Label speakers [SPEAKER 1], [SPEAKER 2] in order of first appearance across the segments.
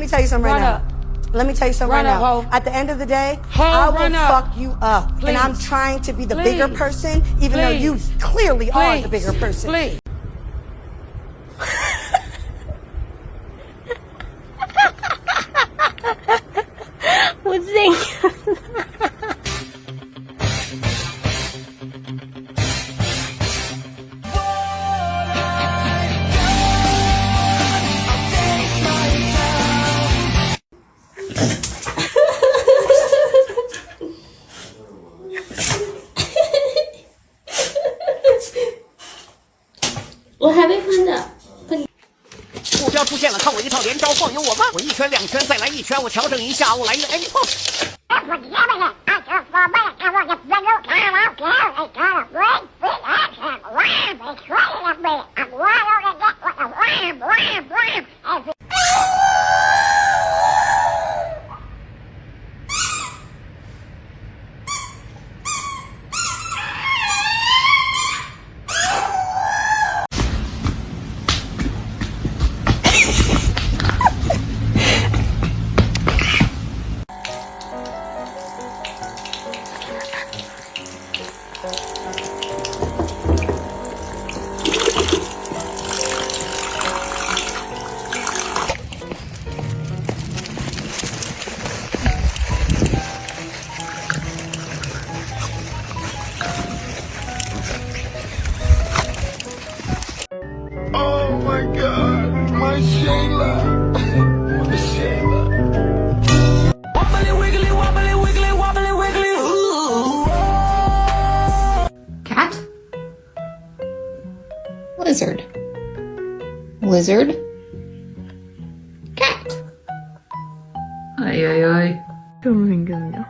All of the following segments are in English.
[SPEAKER 1] me tell you something right now. Let me tell you something right now. At the end of the day, I will fuck you up. And I'm trying to be the bigger person, even though you clearly are the bigger person.
[SPEAKER 2] Please.
[SPEAKER 3] What's that?我还没喷呢。
[SPEAKER 4] 目标出现了，看我一套连招晃悠我吧！我一拳两拳再来一拳，我调整一下，我来一个 A pose。Oh
[SPEAKER 5] my God, my Shayla, my Shayla. Wobbly wiggly, wobbly wiggly, wobbly wiggly. Ooh.
[SPEAKER 6] Cat? Lizard. Lizard. Cat. Ay, ay, ay. 너무 생겼냐?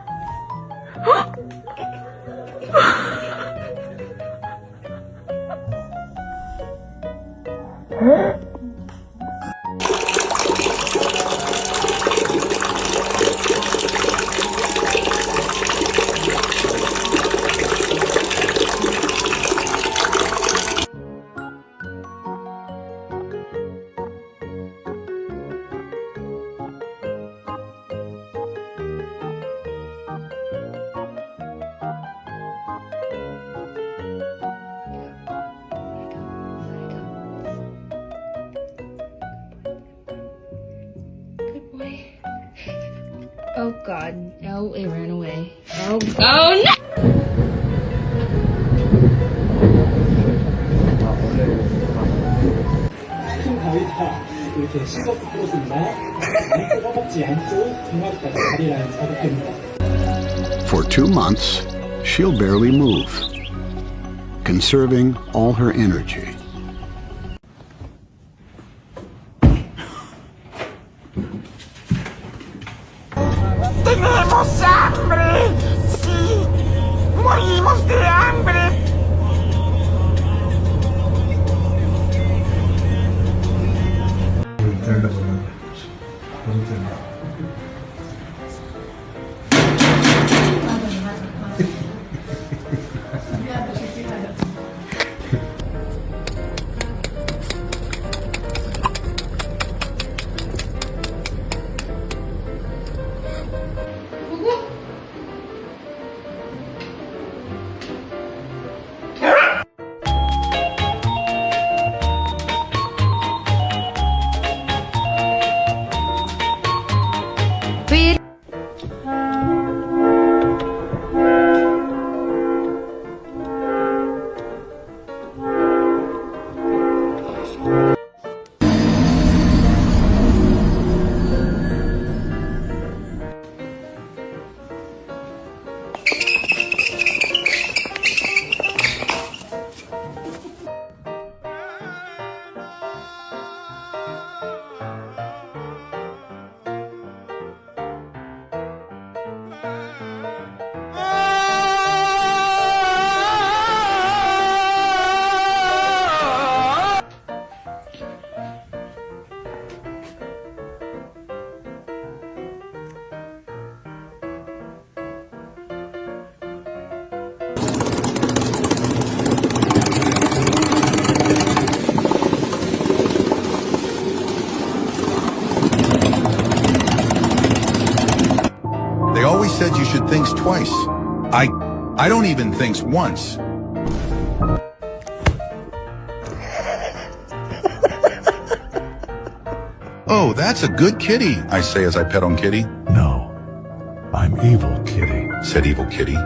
[SPEAKER 6] Oh God, no, it ran away. Oh no!
[SPEAKER 7] 큰 가위다 이렇게 씻어 풀었습니다. 허벅지 안쪽 등갈까지 다리 라인 잡아줍니다.
[SPEAKER 8] For 2 months, she'll barely move, conserving all her energy.
[SPEAKER 5] Tenemos hambre. Sí, morimos de hambre.
[SPEAKER 2] said you should think twice. I don't even think once. Oh, that's a good kitty, I say as I pet on Kitty.
[SPEAKER 9] No, I'm evil, Kitty,
[SPEAKER 2] said Evil Kitty.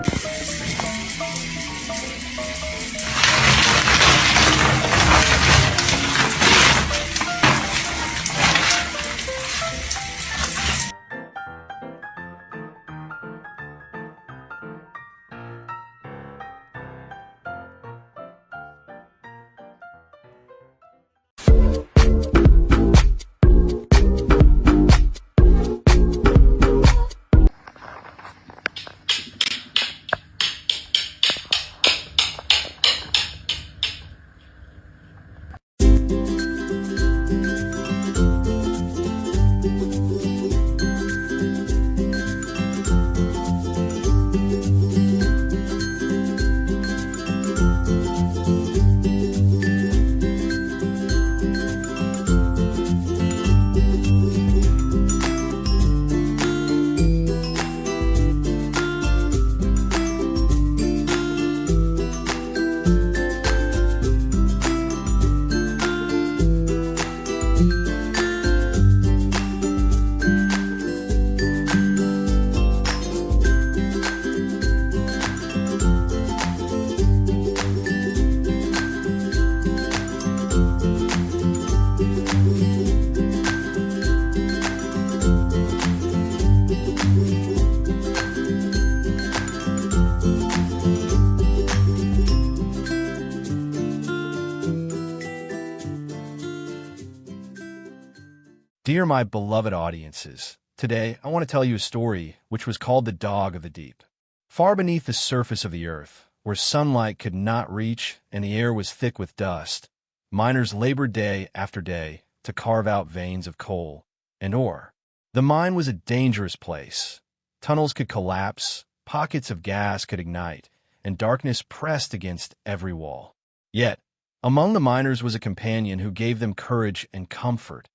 [SPEAKER 10] Dear my beloved audiences, today I want to tell you a story which was called The Dog of the Deep. Far beneath the surface of the earth, where sunlight could not reach and the air was thick with dust, miners labored day after day to carve out veins of coal and ore. The mine was a dangerous place. Tunnels could collapse, pockets of gas could ignite, and darkness pressed against every wall. Yet, among the miners was a companion who gave them courage and comfort.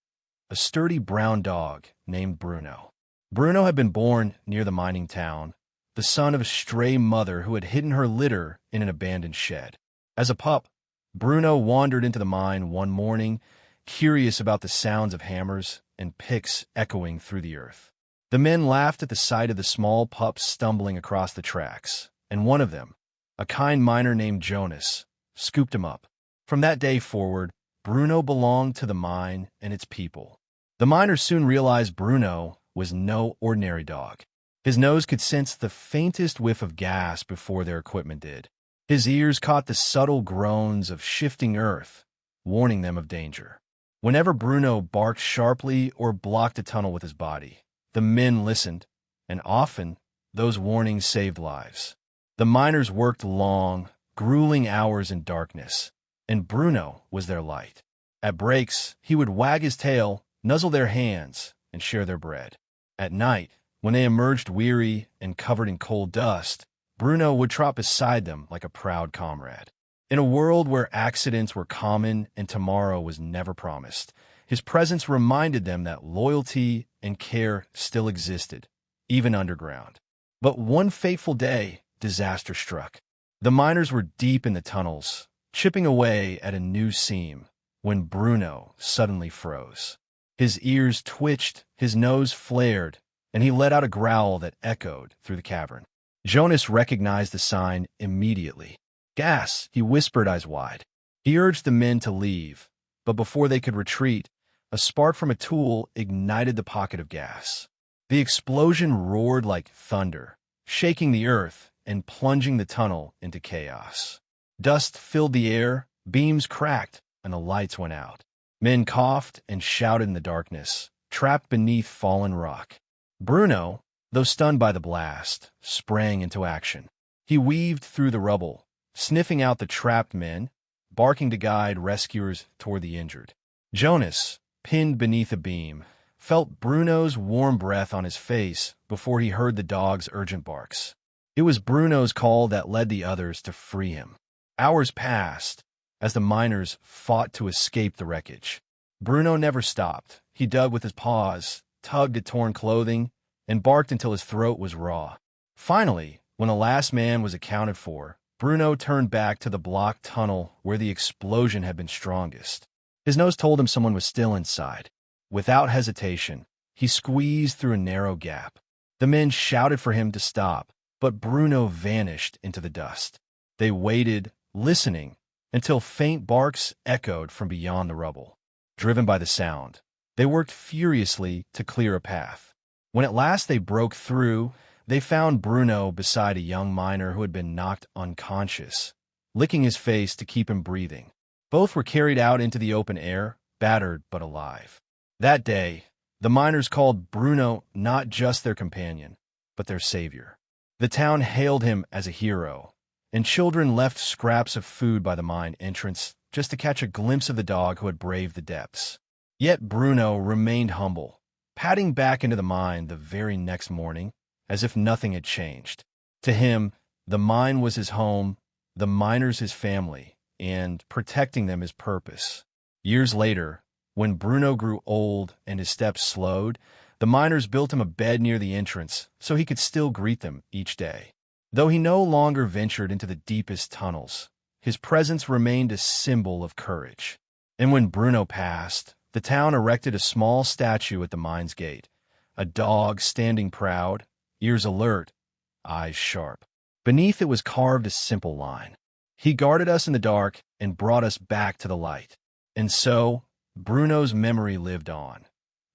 [SPEAKER 10] A sturdy brown dog named Bruno. Bruno had been born near the mining town, the son of a stray mother who had hidden her litter in an abandoned shed. As a pup, Bruno wandered into the mine one morning, curious about the sounds of hammers and picks echoing through the earth. The men laughed at the sight of the small pup stumbling across the tracks, and one of them, a kind miner named Jonas, scooped him up. From that day forward, Bruno belonged to the mine and its people. The miners soon realized Bruno was no ordinary dog. His nose could sense the faintest whiff of gas before their equipment did. His ears caught the subtle groans of shifting earth, warning them of danger. Whenever Bruno barked sharply or blocked a tunnel with his body, the men listened, and often those warnings saved lives. The miners worked long, grueling hours in darkness, and Bruno was their light. At breaks, he would wag his tail, nuzzle their hands, and share their bread. At night, when they emerged weary and covered in coal dust, Bruno would trot beside them like a proud comrade. In a world where accidents were common and tomorrow was never promised, his presence reminded them that loyalty and care still existed, even underground. But one fateful day, disaster struck. The miners were deep in the tunnels, chipping away at a new seam, when Bruno suddenly froze. His ears twitched, his nose flared, and he let out a growl that echoed through the cavern. Jonas recognized the sign immediately. "Gas," he whispered, eyes wide. He urged the men to leave, but before they could retreat, a spark from a tool ignited the pocket of gas. The explosion roared like thunder, shaking the earth and plunging the tunnel into chaos. Dust filled the air, beams cracked, and the lights went out. Men coughed and shouted in the darkness, trapped beneath fallen rock. Bruno, though stunned by the blast, sprang into action. He weaved through the rubble, sniffing out the trapped men, barking to guide rescuers toward the injured. Jonas, pinned beneath a beam, felt Bruno's warm breath on his face before he heard the dog's urgent barks. It was Bruno's call that led the others to free him. Hours passed as the miners fought to escape the wreckage. Bruno never stopped. He dug with his paws, tugged at torn clothing, and barked until his throat was raw. Finally, when the last man was accounted for, Bruno turned back to the blocked tunnel where the explosion had been strongest. His nose told him someone was still inside. Without hesitation, he squeezed through a narrow gap. The men shouted for him to stop, but Bruno vanished into the dust. They waited, listening, until faint barks echoed from beyond the rubble. Driven by the sound, they worked furiously to clear a path. When at last they broke through, they found Bruno beside a young miner who had been knocked unconscious, licking his face to keep him breathing. Both were carried out into the open air, battered but alive. That day, the miners called Bruno not just their companion, but their savior. The town hailed him as a hero, and children left scraps of food by the mine entrance just to catch a glimpse of the dog who had braved the depths. Yet Bruno remained humble, padding back into the mine the very next morning, as if nothing had changed. To him, the mine was his home, the miners his family, and protecting them his purpose. Years later, when Bruno grew old and his steps slowed, the miners built him a bed near the entrance so he could still greet them each day. Though he no longer ventured into the deepest tunnels, his presence remained a symbol of courage. And when Bruno passed, the town erected a small statue at the mine's gate, a dog standing proud, ears alert, eyes sharp. Beneath it was carved a simple line: "He guarded us in the dark and brought us back to the light." And so, Bruno's memory lived on,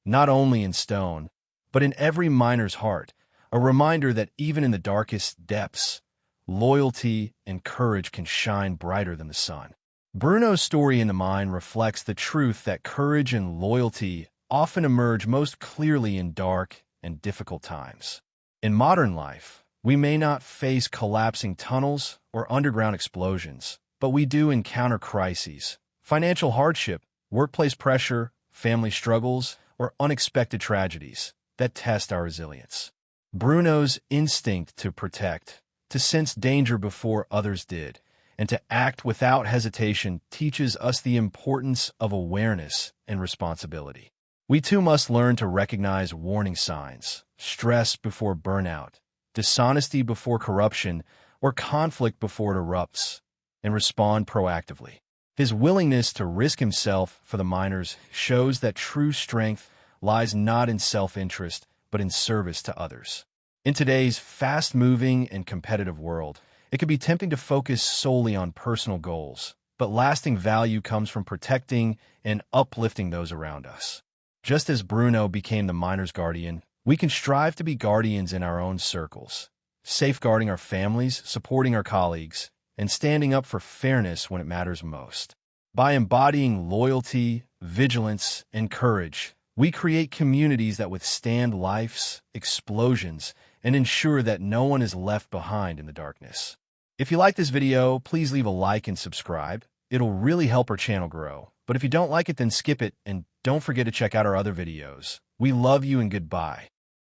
[SPEAKER 10] not only in stone, but in every miner's heart, a reminder that even in the darkest depths, loyalty and courage can shine brighter than the sun. Bruno's story in the mine reflects the truth that courage and loyalty often emerge most clearly in dark and difficult times. In modern life, we may not face collapsing tunnels or underground explosions, but we do encounter crises, financial hardship, workplace pressure, family struggles, or unexpected tragedies that test our resilience. Bruno's instinct to protect, to sense danger before others did, and to act without hesitation teaches us the importance of awareness and responsibility. We too must learn to recognize warning signs, stress before burnout, dishonesty before corruption, or conflict before it erupts, and respond proactively. His willingness to risk himself for the miners shows that true strength lies not in self-interest, but in service to others. In today's fast-moving and competitive world, it can be tempting to focus solely on personal goals, but lasting value comes from protecting and uplifting those around us. Just as Bruno became the miner's guardian, we can strive to be guardians in our own circles, safeguarding our families, supporting our colleagues, and standing up for fairness when it matters most. By embodying loyalty, vigilance, and courage, we create communities that withstand life's explosions and ensure that no one is left behind in the darkness. If you like this video, please leave a like and subscribe. It'll really help our channel grow. But if you don't like it, then skip it, and don't forget to check out our other videos. We love you and goodbye.